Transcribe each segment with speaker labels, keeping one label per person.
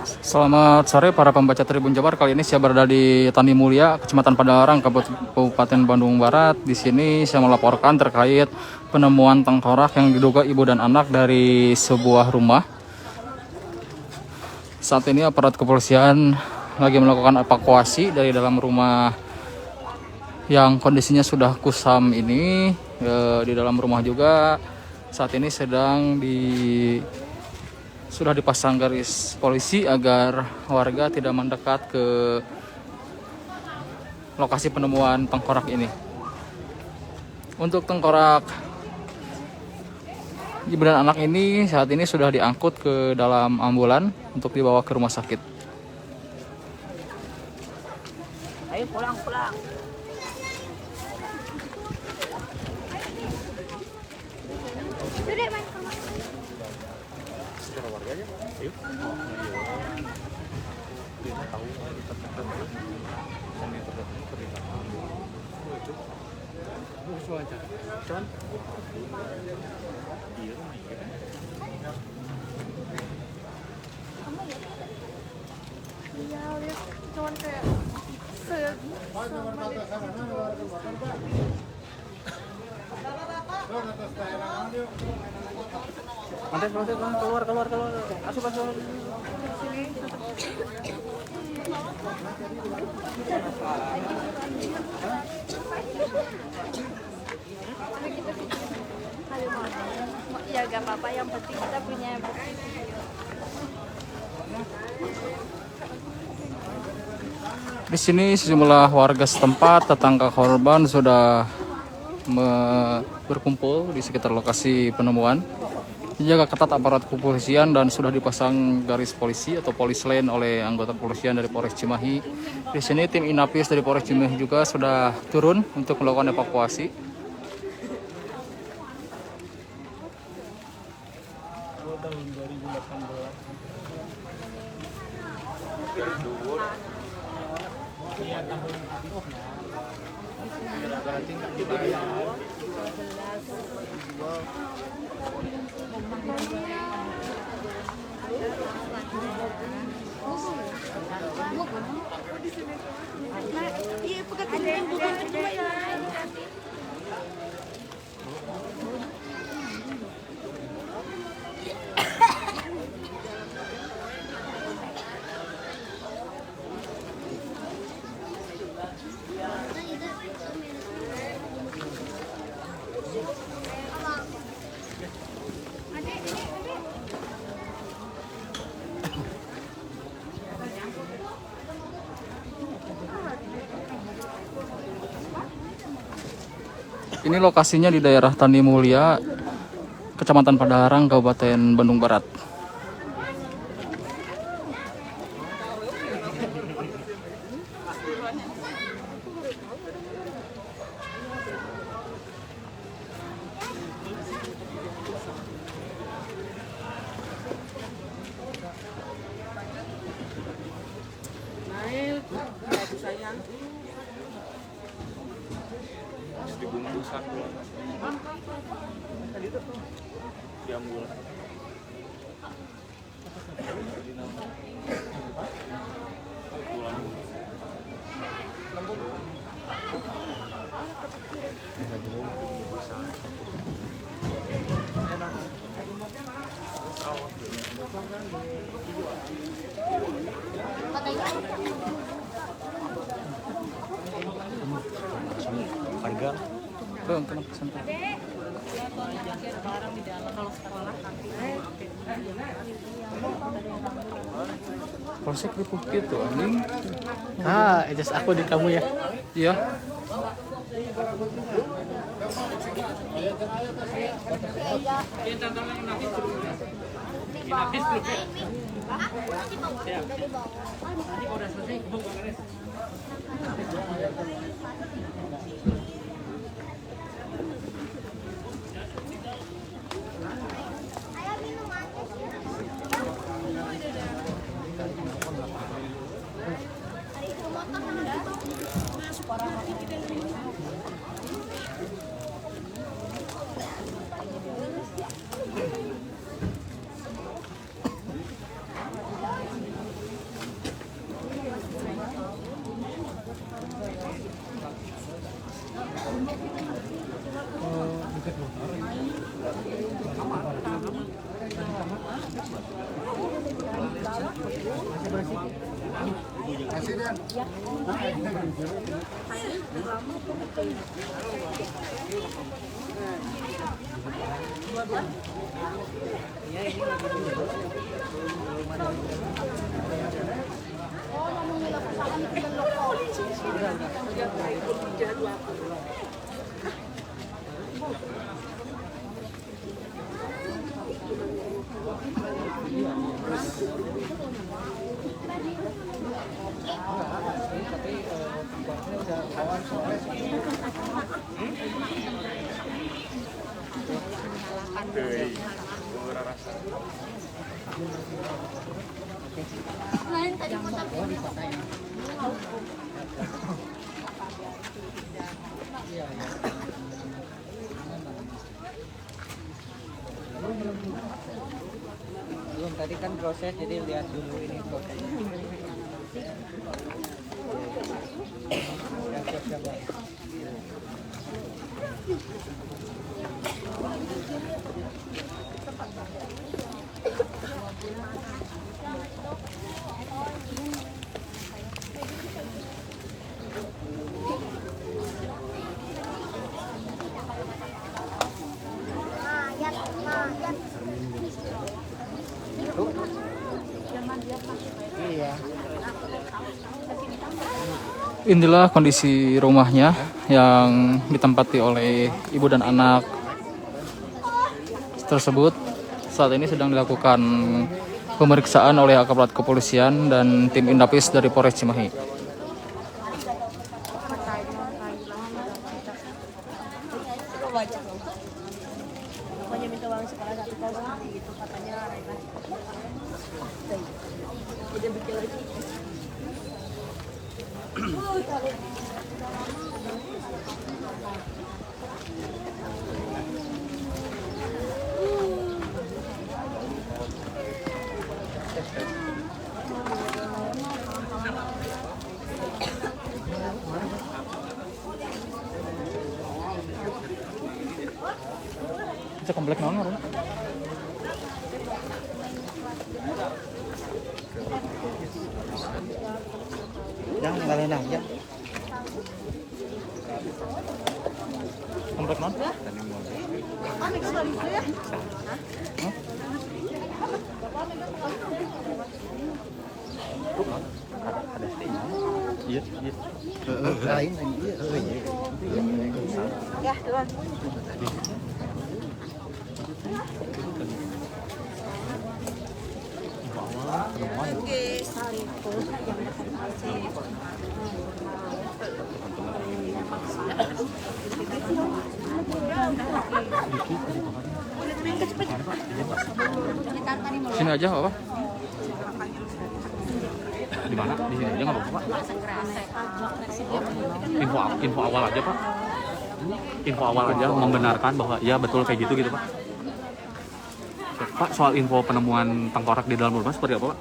Speaker 1: Selamat sore para pembaca Tribun Jabar. Kali ini saya berada di Tani Mulia, Kecamatan Padalarang, Kabupaten Bandung Barat. Di sini saya melaporkan terkait penemuan tengkorak yang diduga ibu dan anak dari sebuah rumah. Saat ini aparat kepolisian lagi melakukan evakuasi dari dalam rumah yang kondisinya sudah kusam ini. Di dalam rumah juga saat ini sudah dipasang garis polisi agar warga tidak mendekat ke lokasi penemuan tengkorak ini. Untuk tengkorak ibu dan anak ini saat ini sudah diangkut ke dalam ambulan untuk dibawa ke rumah sakit.
Speaker 2: Ayo pulang.
Speaker 3: Iya, lihat cuman kayak
Speaker 2: Keluar. Asup.
Speaker 3: ya gak apa-apa, yang penting kita punya
Speaker 1: Di sini sejumlah warga setempat, tetangga korban sudah berkumpul di sekitar lokasi penemuan. Dijaga ketat aparat kepolisian dan sudah dipasang garis polisi atau polis lane oleh anggota kepolisian dari Polres Cimahi. Di sini tim Inapis dari Polres Cimahi juga sudah turun untuk melakukan evakuasi.
Speaker 3: iya pegang yang bukan kedua ya.
Speaker 1: Ini lokasinya di daerah Tani Mulia, Kecamatan Padalarang, Kabupaten Bandung Barat.
Speaker 4: Dibungkusan di ambulan. Harga
Speaker 1: Polsek Depok gitu anjing.
Speaker 2: Ejas aku di kamu ya.
Speaker 1: Iya.
Speaker 2: Belum, tadi kan proses, jadi lihat dulu ini prosesnya. Siap. Iya.
Speaker 1: Inilah kondisi rumahnya yang ditempati oleh ibu dan anak tersebut. Saat ini sedang dilakukan pemeriksaan oleh aparat kepolisian dan tim Indapis dari Polres Cimahi.
Speaker 3: Pokoknya minta uang sekolah 1 tahun gitu katanya Rena. Udah bikin lagi.
Speaker 1: Bisa komplek naon ngaran?
Speaker 2: Jangan kalian aja.
Speaker 1: Komplek naon?
Speaker 4: Iya.
Speaker 2: Lain
Speaker 3: Ya, tuan. Oke, salito yang
Speaker 1: Sini aja apa? Di mana? Di sini aja nggak apa-apa, Pak. Info awal aja, Pak. Info awal aja membenarkan bahwa ya betul kayak gitu Pak. Pak, soal info penemuan tengkorak di dalam rumah seperti apa, Pak?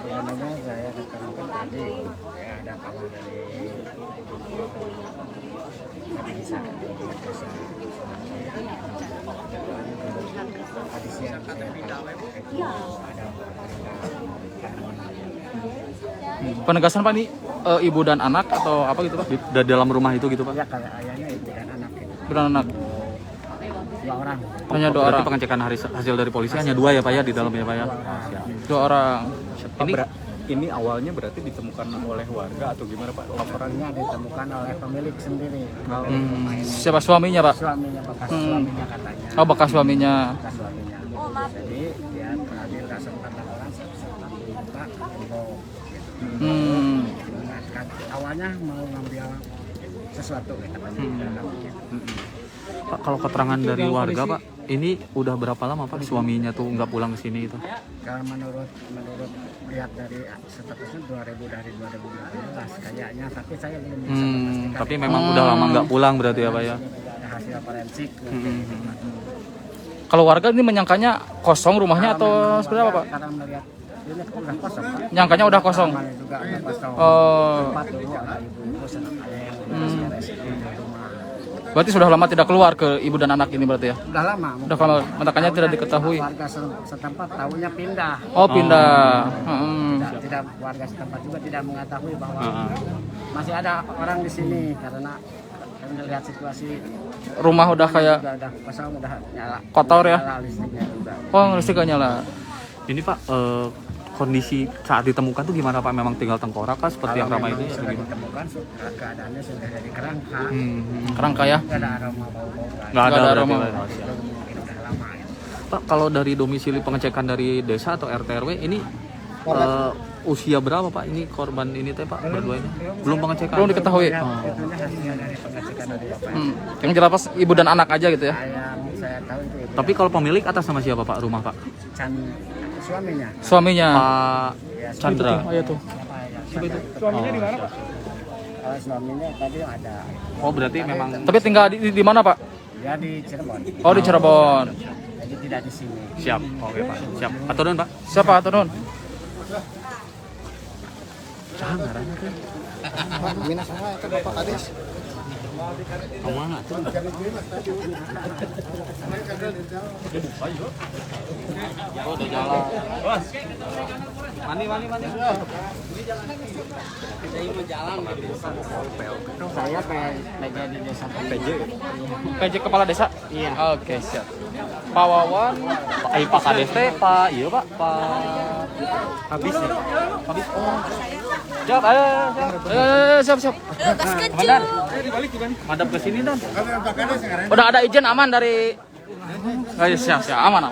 Speaker 2: Ya, namanya saya ketemukan tadi ada kabar dari desa tadi siang saya itu ada
Speaker 1: Penegasan Pak, ini ibu dan anak atau apa gitu, Pak? Di dalam rumah itu gitu, Pak?
Speaker 2: ya kalau ayahnya ibu dan anak itu
Speaker 1: Ibu dan anak.
Speaker 2: 2 orang.
Speaker 1: Hanya 2
Speaker 4: Berarti
Speaker 1: orang.
Speaker 4: pengecekan hasil dari polisi hanya 2 ya Pak ya di dalamnya Pak ya?
Speaker 1: 2 orang.
Speaker 4: Ini awalnya berarti ditemukan oleh warga atau gimana Pak?
Speaker 2: Laporannya ditemukan oleh pemilik sendiri.
Speaker 1: Siapa suaminya, Pak?
Speaker 2: Suaminya, bekas suaminya katanya.
Speaker 1: Oh, bekas suaminya.
Speaker 2: Bekas suaminya. Jadi dia terakhir tak sempat laporan, sempat dibuka info. Mengingatkan awalnya mau ngambil sesuatu katanya di dalam.
Speaker 4: Pak, kalau keterangan dari warga Pak, ini udah berapa lama Pak suaminya tuh nggak pulang ke sini itu?
Speaker 2: Kalau menurut lihat dari statusnya 2012 kayaknya, tapi saya belum bisa memastikan.
Speaker 4: Tapi memang udah lama nggak pulang berarti ya Pak ya?
Speaker 2: Ada hasil forensik.
Speaker 1: Kalau warga ini menyangkanya kosong rumahnya atau seperti apa, Pak?
Speaker 2: Karena melihat ini udah kosong, Pak.
Speaker 1: Nyangkanya udah kosong.
Speaker 2: Kamar juga udah kosong.
Speaker 1: Oh,
Speaker 2: Tempat dulu ada ibu-ibu ada yang beres-beres di rumah.
Speaker 1: Berarti sudah lama tidak keluar ke ibu dan anak ini berarti ya?
Speaker 2: Udah lama.
Speaker 1: Udah lama, makanya tidak diketahui.
Speaker 2: Warga setempat tahunya pindah.
Speaker 1: Oh pindah.
Speaker 2: Tidak warga setempat juga tidak mengetahui bahwa masih ada orang di sini karena melihat situasi
Speaker 1: Rumah udah kayak
Speaker 2: udah kosong, udah nyala.
Speaker 1: kotor ya?
Speaker 2: Nyala listriknya juga.
Speaker 1: Oh listrik gak nyala.
Speaker 4: Ini Pak, kondisi saat ditemukan tuh gimana Pak? Memang tinggal tengkorak kah seperti yang ramai ini?
Speaker 2: Sudah ditemukan, keadaannya sudah dari kerangka.
Speaker 1: Kerangka ya?
Speaker 2: Nggak ada aroma bau-bau.
Speaker 4: Nggak ada
Speaker 1: Nggak ada
Speaker 4: berarti,
Speaker 1: aroma.
Speaker 4: Pak.
Speaker 2: Mungkin udah lama ya.
Speaker 4: Pak, kalau dari domisili pengecekan dari desa atau RT RW ini usia berapa Pak? Ini korban ini teh Pak berdua ini? Belum pengecekan.
Speaker 1: Belum diketahui.
Speaker 2: Itunya hasilnya dari pengecekan dari bapak.
Speaker 1: Yang jelas pas ibu dan anak aja gitu ya?
Speaker 2: Saya tahu itu ibu
Speaker 4: Tapi kalau pemilik atas nama siapa Pak rumah Pak?
Speaker 2: Chan, suaminya.
Speaker 1: Suaminya.
Speaker 4: Pak Chandra.
Speaker 1: Oh iya tuh.
Speaker 2: Siapa itu? Suaminya di mana Pak? Kalau suaminya tadi ada.
Speaker 4: Oh berarti memang
Speaker 1: Tapi tinggal di mana Pak?
Speaker 2: Dia di Cirebon.
Speaker 1: Oh di Cirebon.
Speaker 2: Jadi tidak di sini.
Speaker 4: siap. Oke Pak, siap. Atau don Pak?
Speaker 1: Siapa atau non?
Speaker 4: Kemana tuh? Oh udah jalan. Mandi.
Speaker 2: Saya PJ di desa PJ.
Speaker 1: PJ Kepala Desa?
Speaker 2: Iya.
Speaker 1: Oke siap. Pak Wawan.
Speaker 4: Pak Kades teh Pak, iya Pak, habis ya. Habis. Oh.
Speaker 1: Siap, ayo. Siap.
Speaker 3: Tas kecil.
Speaker 4: Komandan. Madap ke sini dan.
Speaker 1: Udah ada izin aman dari. Oh, iya, siap, aman.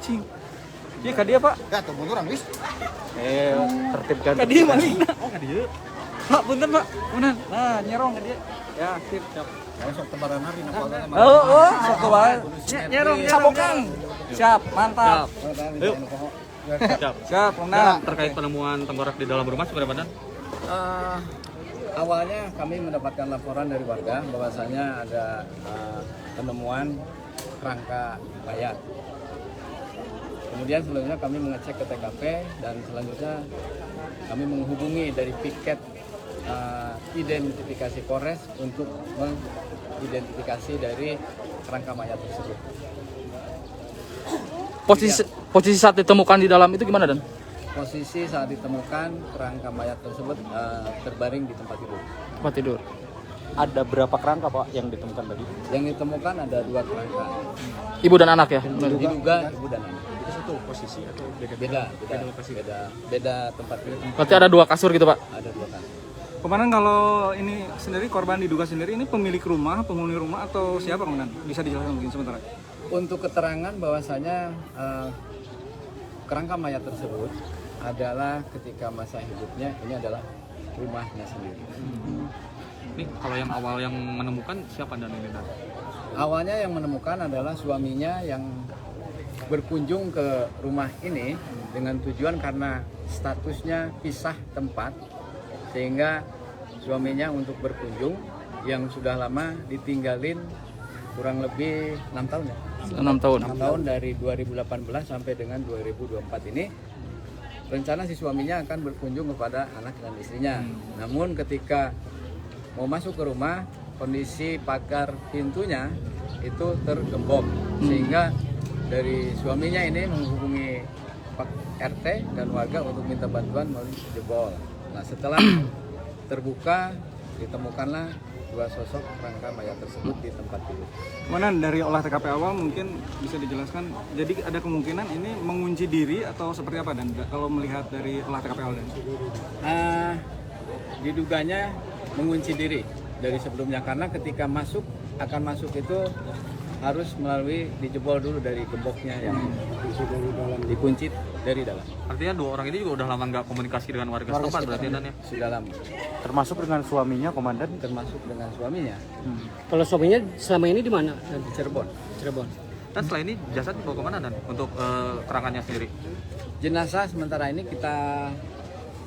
Speaker 4: Cing. Iya ka dia Pak.
Speaker 2: Ya, tuh mundur Wis.
Speaker 4: Tertibkan.
Speaker 1: Ka dia mana?
Speaker 4: Oh ka dia. Pak, punten Pak. Punten. Nah, nyerong ka dia. Ya, sip.
Speaker 2: Sok tebaran hari
Speaker 4: Oh, sok ke bae. Nyerong.
Speaker 1: Sabokang.
Speaker 4: Siap, mantap. Yuk. Siap, Komandan. Terkait penemuan tengkorak di dalam rumah seperti apa, Dan?
Speaker 2: Awalnya kami mendapatkan laporan dari warga bahwasanya ada penemuan kerangka mayat. Kemudian selanjutnya kami mengecek ke TKP dan selanjutnya kami menghubungi dari piket identifikasi Polres untuk mengidentifikasi dari kerangka mayat tersebut.
Speaker 1: Posisi saat ditemukan di dalam itu gimana Dan?
Speaker 2: Posisi saat ditemukan kerangka mayat tersebut terbaring di tempat tidur.
Speaker 1: Tempat tidur.
Speaker 5: Ada berapa kerangka Pak yang ditemukan tadi?
Speaker 2: Yang ditemukan ada 2 kerangka.
Speaker 1: Ibu dan anak ya?
Speaker 2: Diduga ibu dan anak.
Speaker 5: Itu satu posisi atau
Speaker 2: Beda tempat tidur.
Speaker 1: Berarti ada 2 kasur gitu Pak?
Speaker 2: Ada 2 kasur.
Speaker 6: Komandan, kalau ini sendiri korban diduga sendiri ini pemilik rumah, penghuni rumah atau siapa Komandan? Bisa dijelaskan mungkin sementara.
Speaker 2: Untuk keterangan bahwasanya kerangka mayat tersebut adalah ketika masa hidupnya ini adalah rumahnya sendiri.
Speaker 4: Ini kalau yang awal yang menemukan siapa Dan ini Dan?
Speaker 2: Awalnya yang menemukan adalah suaminya yang berkunjung ke rumah ini dengan tujuan karena statusnya pisah tempat, sehingga suaminya untuk berkunjung yang sudah lama ditinggalin kurang lebih 6 tahun ya.
Speaker 1: 6 tahun.
Speaker 2: 6 tahun dari 2018 sampai dengan 2024 ini rencana si suaminya akan berkunjung kepada anak dan istrinya. Namun ketika mau masuk ke rumah, kondisi pagar pintunya itu tergembok sehingga dari suaminya ini menghubungi Pak RT dan warga untuk minta bantuan menjebol. Nah, setelah terbuka ditemukanlah 2 sosok kerangka mayat tersebut di tempat tidur.
Speaker 6: Komandan, dari olah TKP awal mungkin bisa dijelaskan, jadi ada kemungkinan ini mengunci diri atau seperti apa Dan kalau melihat dari olah TKP awal Dan?
Speaker 2: Diduganya mengunci diri dari sebelumnya karena ketika akan masuk itu harus melalui dijebol dulu dari gemboknya yang dikunci dari dalam.
Speaker 4: Artinya 2 orang ini juga udah lama nggak komunikasi dengan warga setempat berarti Dan ya?
Speaker 2: Sudah lama,
Speaker 5: Termasuk dengan suaminya Komandan?
Speaker 2: termasuk dengan suaminya
Speaker 7: Kalau suaminya selama ini di mana?
Speaker 2: di Cirebon.
Speaker 7: Cirebon.
Speaker 4: Dan setelah ini jasad dibawa kemana Dan untuk keterangannya sendiri?
Speaker 2: Jenazah sementara ini kita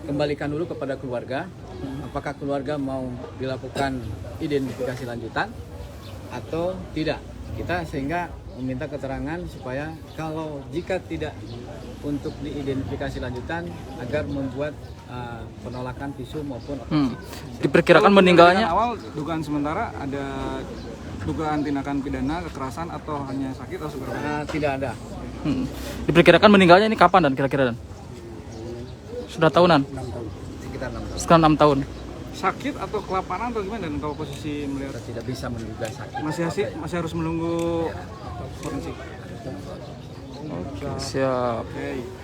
Speaker 2: kembalikan dulu kepada keluarga. Apakah keluarga mau dilakukan identifikasi lanjutan atau tidak? Kita sehingga meminta keterangan supaya kalau jika tidak untuk diidentifikasi lanjutan agar membuat penolakan visum maupun otopsi.
Speaker 1: Diperkirakan
Speaker 6: Kalau
Speaker 1: meninggalnya
Speaker 6: penyelidikan awal dugaan sementara ada dugaan tindakan pidana, kekerasan atau hanya sakit atau seperti apa?
Speaker 2: Tidak ada.
Speaker 1: diperkirakan meninggalnya ini kapan dan kira-kira dan? Sudah tahunan?
Speaker 2: Sekitar 6 tahun.
Speaker 1: Sekitar 6 tahun.
Speaker 6: Sakit atau kelaparan atau gimana, dan kalau posisi melihat
Speaker 2: Kita tidak bisa menduga sakit.
Speaker 6: masih harus menunggu forensik.
Speaker 1: Oke, siap.
Speaker 6: Oke.